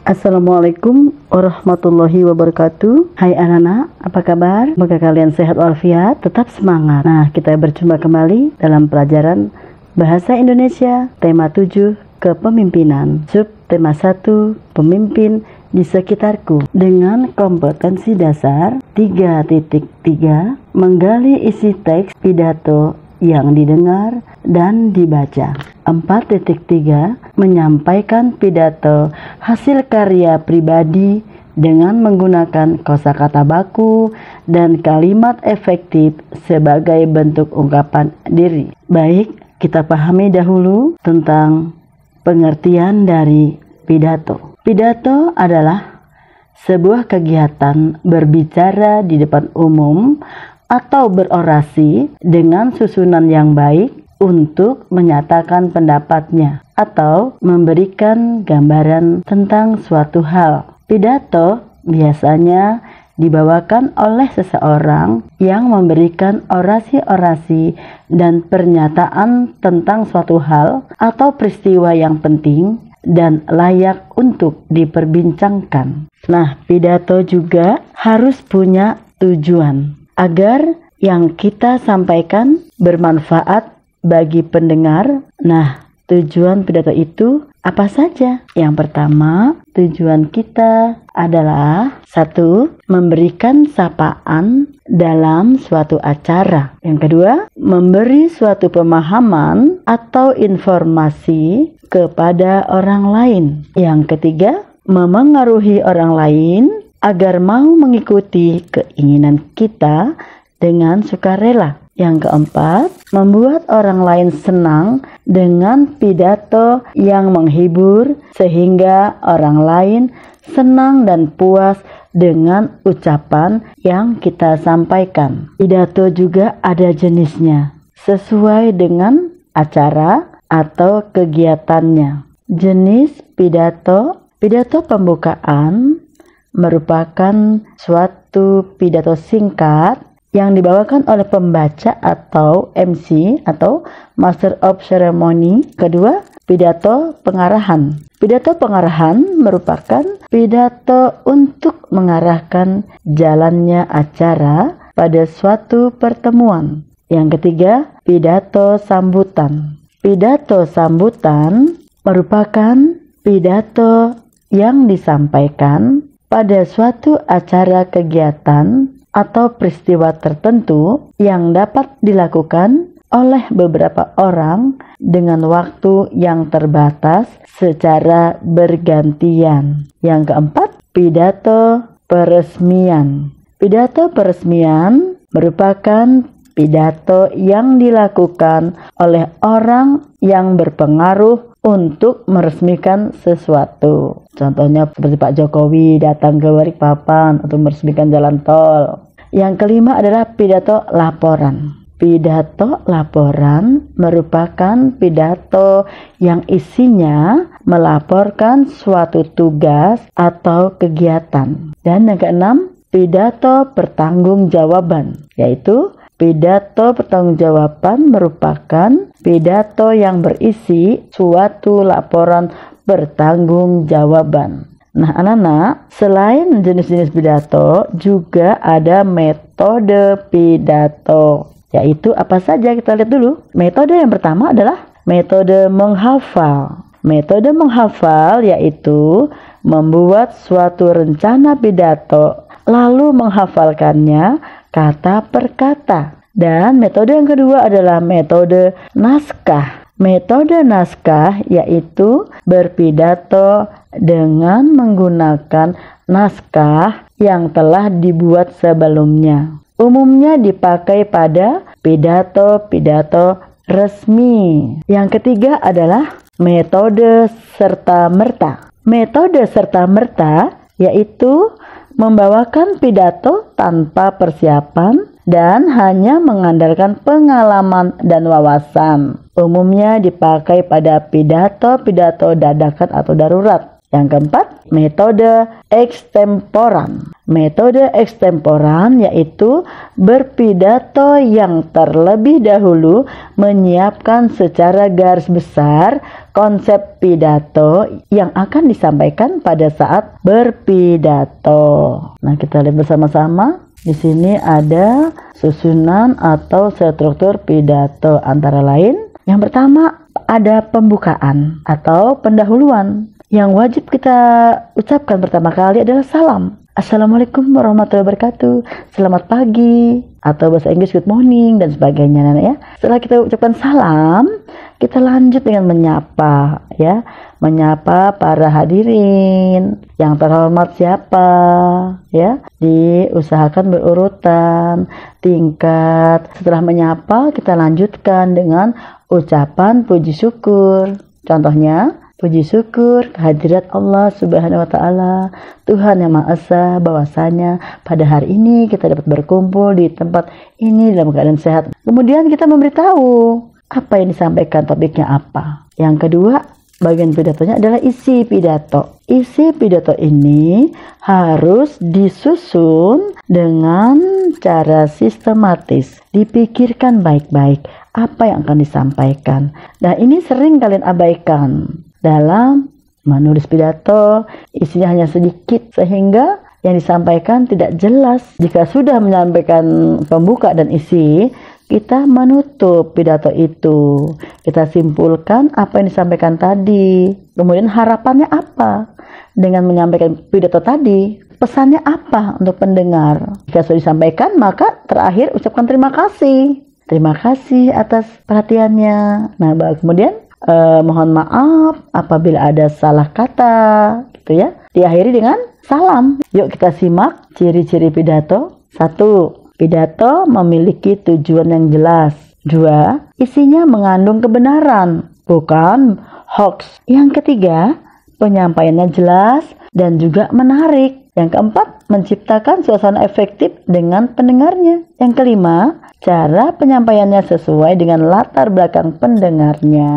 Assalamualaikum warahmatullahi wabarakatuh. Hai anak-anak, apa kabar? Semoga kalian sehat walafiat, tetap semangat. Nah, kita berjumpa kembali dalam pelajaran Bahasa Indonesia tema 7 Kepemimpinan. Sub tema 1 Pemimpin di sekitarku. Dengan kompetensi dasar 3.3 menggali isi teks pidato yang didengar dan dibaca. 4.3 menyampaikan pidato hasil karya pribadi dengan menggunakan kosakata baku dan kalimat efektif sebagai bentuk ungkapan diri. Baik, kita pahami dahulu tentang pengertian dari pidato. Pidato adalah sebuah kegiatan berbicara di depan umum atau berorasi dengan susunan yang baik untuk menyatakan pendapatnya atau memberikan gambaran tentang suatu hal. Pidato biasanya dibawakan oleh seseorang yang memberikan orasi-orasi dan pernyataan tentang suatu hal atau peristiwa yang penting dan layak untuk diperbincangkan. Nah, pidato juga harus punya tujuan agar yang kita sampaikan bermanfaat bagi pendengar. Nah, tujuan pidato itu apa saja? Yang pertama, tujuan kita adalah 1. Memberikan sapaan dalam suatu acara. Yang kedua, memberi suatu pemahaman atau informasi kepada orang lain. Yang ketiga, memengaruhi orang lain agar mau mengikuti keinginan kita dengan sukarela. Yang keempat, membuat orang lain senang dengan pidato yang menghibur sehingga orang lain senang dan puas dengan ucapan yang kita sampaikan. Pidato juga ada jenisnya sesuai dengan acara atau kegiatannya. Jenis pidato pembukaan merupakan suatu pidato singkat yang dibawakan oleh pembaca atau MC atau Master of Ceremony. Kedua, pidato pengarahan. Pidato pengarahan merupakan pidato untuk mengarahkan jalannya acara pada suatu pertemuan. Yang ketiga, pidato sambutan. Pidato sambutan merupakan pidato yang disampaikan pada suatu acara kegiatan atau peristiwa tertentu yang dapat dilakukan oleh beberapa orang dengan waktu yang terbatas secara bergantian. Yang keempat, pidato peresmian. Pidato peresmian merupakan pidato yang dilakukan oleh orang yang berpengaruh untuk meresmikan sesuatu. Contohnya seperti Pak Jokowi datang ke Balikpapan untuk meresmikan jalan tol. Yang kelima adalah pidato laporan. Pidato laporan merupakan pidato yang isinya melaporkan suatu tugas atau kegiatan. Dan yang keenam, pidato pertanggungjawaban, yaitu pidato pertanggungjawaban merupakan pidato yang berisi suatu laporan pertanggungjawaban. Nah, anak-anak, selain jenis-jenis pidato, juga ada metode pidato. Yaitu apa saja? Kita lihat dulu. Metode yang pertama adalah metode menghafal. Metode menghafal yaitu membuat suatu rencana pidato, lalu menghafalkannya kata per kata. Dan metode yang kedua adalah metode naskah. Metode naskah yaitu berpidato dengan menggunakan naskah yang telah dibuat sebelumnya. Umumnya dipakai pada pidato-pidato resmi. Yang ketiga adalah metode serta-merta. Metode serta-merta yaitu membawakan pidato tanpa persiapan dan hanya mengandalkan pengalaman dan wawasan. Umumnya dipakai pada pidato-pidato dadakan atau darurat. Yang keempat, metode ekstemporan. Metode ekstemporan yaitu berpidato yang terlebih dahulu menyiapkan secara garis besar konsep pidato yang akan disampaikan pada saat berpidato. Nah, kita lihat bersama-sama. Di sini ada susunan atau struktur pidato, antara lain yang pertama ada pembukaan atau pendahuluan. Yang wajib kita ucapkan pertama kali adalah salam. Assalamualaikum warahmatullahi wabarakatuh. Selamat pagi, atau bahasa Inggris good morning dan sebagainya, Nana, ya. Setelah kita ucapkan salam, kita lanjut dengan menyapa, ya. Menyapa para hadirin. Yang terhormat siapa, ya. Diusahakan berurutan, tingkat. Setelah menyapa, kita lanjutkan dengan ucapan puji syukur. Contohnya, puji syukur kehadirat Allah Subhanahu wa Ta'ala, Tuhan yang Maha Esa, bahwasanya pada hari ini kita dapat berkumpul di tempat ini dalam keadaan sehat. Kemudian kita memberitahu apa yang disampaikan, topiknya apa. Yang kedua, bagian pidatonya adalah isi pidato. Isi pidato ini harus disusun dengan cara sistematis, dipikirkan baik-baik apa yang akan disampaikan. Nah, ini sering kalian abaikan dalam menulis pidato. Isinya hanya sedikit sehingga yang disampaikan tidak jelas. Jika sudah menyampaikan pembuka dan isi, kita menutup pidato itu. Kita simpulkan apa yang disampaikan tadi. Kemudian harapannya apa dengan menyampaikan pidato tadi? Pesannya apa untuk pendengar? Jika sudah disampaikan, maka terakhir ucapkan terima kasih. Terima kasih atas perhatiannya. Nah, kemudian mohon maaf apabila ada salah kata, gitu ya. Diakhiri dengan salam. Yuk kita simak ciri-ciri pidato. 1. Pidato memiliki tujuan yang jelas. 2. Isinya mengandung kebenaran, bukan hoax. Yang ketiga, penyampaiannya jelas dan juga menarik. Yang keempat, menciptakan suasana efektif dengan pendengarnya. Yang kelima, cara penyampaiannya sesuai dengan latar belakang pendengarnya.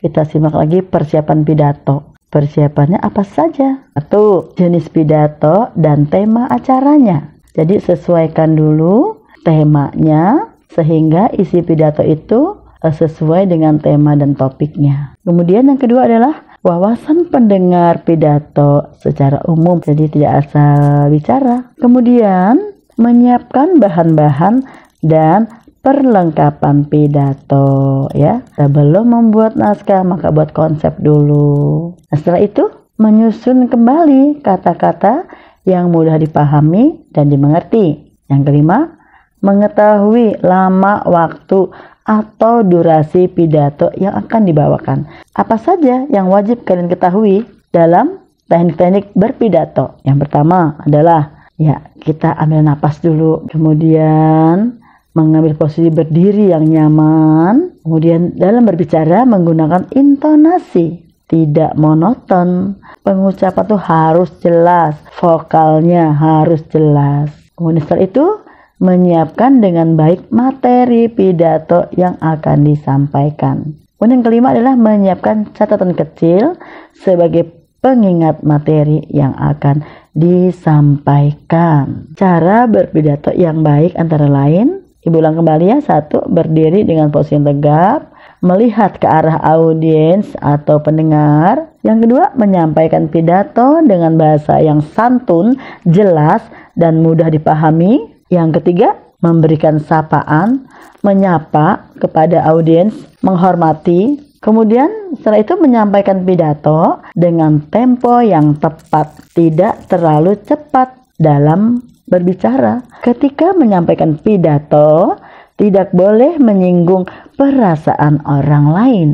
Kita simak lagi persiapan pidato. Persiapannya apa saja? 1. Jenis pidato dan tema acaranya. Jadi sesuaikan dulu temanya sehingga isi pidato itu sesuai dengan tema dan topiknya. Kemudian yang kedua adalah wawasan pendengar pidato secara umum, jadi tidak asal bicara. Kemudian menyiapkan bahan-bahan dan perlengkapan pidato, ya. Sebelum membuat naskah, maka buat konsep dulu. Nah, setelah itu menyusun kembali kata-kata yang mudah dipahami dan dimengerti. Yang kelima, mengetahui lama waktu atau durasi pidato yang akan dibawakan. Apa saja yang wajib kalian ketahui dalam teknik-teknik berpidato? Yang pertama adalah, ya, kita ambil napas dulu, kemudian mengambil posisi berdiri yang nyaman, kemudian dalam berbicara menggunakan intonasi, tidak monoton. Pengucapan tuh harus jelas, vokalnya harus jelas. Kemudian setelah itu menyiapkan dengan baik materi pidato yang akan disampaikan. Kemudian yang kelima adalah menyiapkan catatan kecil sebagai pengingat materi yang akan disampaikan. Cara berpidato yang baik antara lain, Ibu ulang kembali ya. 1. Berdiri dengan posisi yang tegap, melihat ke arah audiens atau pendengar. Yang kedua, menyampaikan pidato dengan bahasa yang santun, jelas, dan mudah dipahami. Yang ketiga, memberikan sapaan, menyapa kepada audiens, menghormati. Kemudian setelah itu menyampaikan pidato dengan tempo yang tepat, tidak terlalu cepat dalam berbicara. Ketika menyampaikan pidato, tidak boleh menyinggung perasaan orang lain.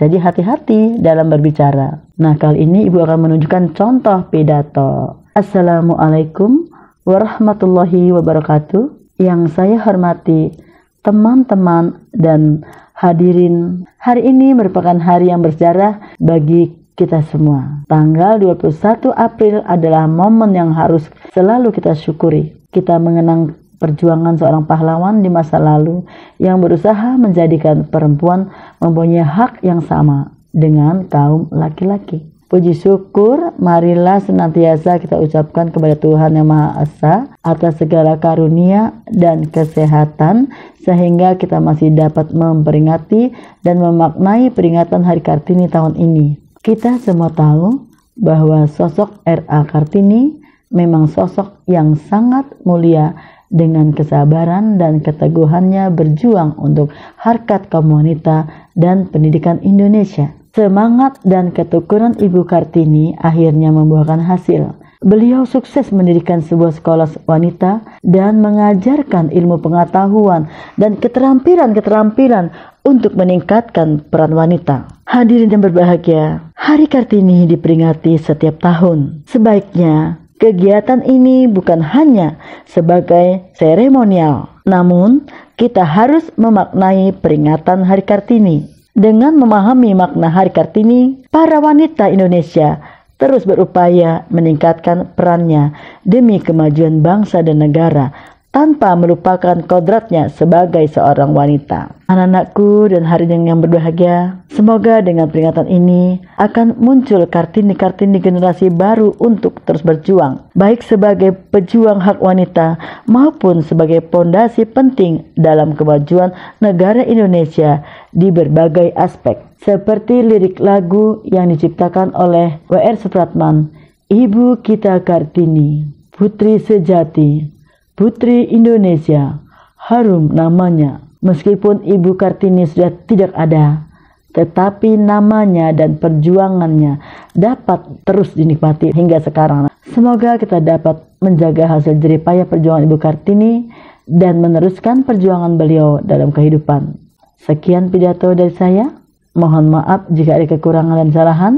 Jadi hati-hati dalam berbicara. Nah, kali ini Ibu akan menunjukkan contoh pidato. Assalamualaikum warahmatullahi wabarakatuh. Yang saya hormati teman-teman dan hadirin, hari ini merupakan hari yang bersejarah bagi kita semua. Tanggal 21 April adalah momen yang harus selalu kita syukuri. Kita mengenang perjuangan seorang pahlawan di masa lalu yang berusaha menjadikan perempuan mempunyai hak yang sama dengan kaum laki-laki. Puji syukur marilah senantiasa kita ucapkan kepada Tuhan Yang Maha Esa atas segala karunia dan kesehatan, sehingga kita masih dapat memperingati dan memaknai peringatan Hari Kartini tahun ini. Kita semua tahu bahwa sosok R.A. Kartini memang sosok yang sangat mulia, dengan kesabaran dan keteguhannya berjuang untuk harkat kaum wanita dan pendidikan Indonesia. Semangat dan ketekunan Ibu Kartini akhirnya membuahkan hasil. Beliau sukses mendirikan sebuah sekolah wanita dan mengajarkan ilmu pengetahuan dan keterampilan-keterampilan untuk meningkatkan peran wanita. Hadirin yang berbahagia, Hari Kartini diperingati setiap tahun. Sebaiknya kegiatan ini bukan hanya sebagai seremonial, namun kita harus memaknai peringatan Hari Kartini. Dengan memahami makna Hari Kartini, para wanita Indonesia terus berupaya meningkatkan perannya demi kemajuan bangsa dan negara, tanpa melupakan kodratnya sebagai seorang wanita. Anak-anakku dan hadirin yang berbahagia, semoga dengan peringatan ini akan muncul Kartini-Kartini generasi baru untuk terus berjuang, baik sebagai pejuang hak wanita maupun sebagai pondasi penting dalam kemajuan negara Indonesia di berbagai aspek. Seperti lirik lagu yang diciptakan oleh W.R. Supratman, Ibu kita Kartini, putri sejati, putri Indonesia, harum namanya. Meskipun Ibu Kartini sudah tidak ada, tetapi namanya dan perjuangannya dapat terus dinikmati hingga sekarang. Semoga kita dapat menjaga hasil jerih payah perjuangan Ibu Kartini dan meneruskan perjuangan beliau dalam kehidupan. Sekian pidato dari saya. Mohon maaf jika ada kekurangan dan kesalahan.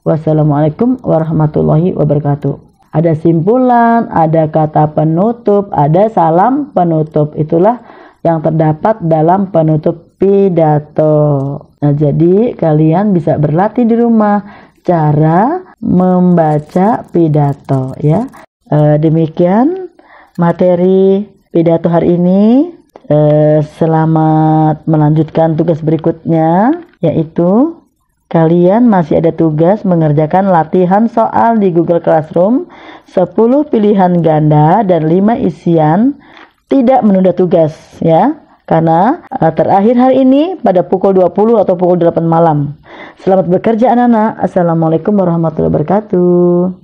Wassalamualaikum warahmatullahi wabarakatuh. Ada simpulan, ada kata penutup, ada salam penutup. Itulah yang terdapat dalam penutup pidato. Nah, jadi kalian bisa berlatih di rumah cara membaca pidato ya. Demikian materi pidato hari ini. Selamat melanjutkan tugas berikutnya, yaitu kalian masih ada tugas mengerjakan latihan soal di Google Classroom, 10 pilihan ganda dan 5 isian. Tidak menunda tugas ya, karena terakhir hari ini pada pukul 20 atau pukul 8 malam. Selamat bekerja anak-anak. Assalamualaikum warahmatullahi wabarakatuh.